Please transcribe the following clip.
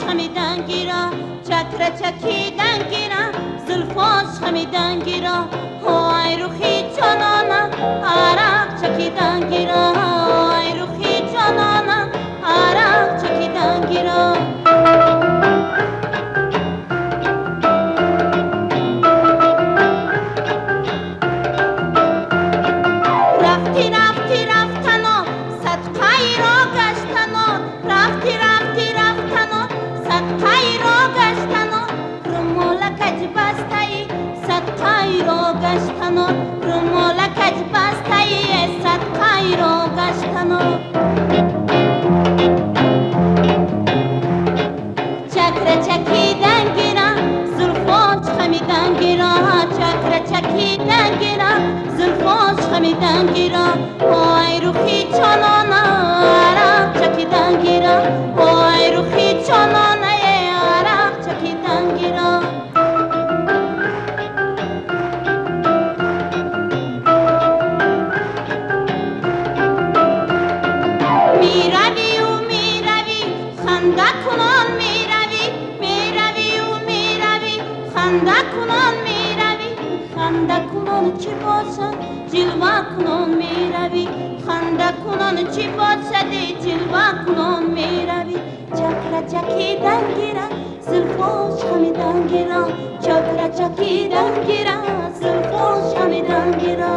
خمیدن گیرا چکره چکیدن گیرا زلفاش خمیدن گیرا های روخی جانانا عرق چکیدن گیرا های روخی جانانا عرق چکیدن گیرا رفتی رفتی رفتنا صدقه را گشتنا رفتی رفتی رفتنا صدقه را گشتنا رمال کج بسته صدقه را گشتنا رمال کج بسته صدقه را گشتنا چکره چکیدن گیرا زلفاش خمیدن گیرا چکره چکیدن گیرا زلفاش خمیدن گیرا های روخی چانانا عرق چکیدن گیرا های روخی چانانا عرق چکیدن گیرا میروی و میروی خنده کنان میروی میروی و میروی خنده کنان میروی خنده کنان چی باشد جلوه کنان میروی خنده کنان چی باشد جلوه کنان میروی چکره چکیدن گیرا زلفاش خمیدن گیرا چکره چکیدن گیرا زلفاش خمیدن گیرا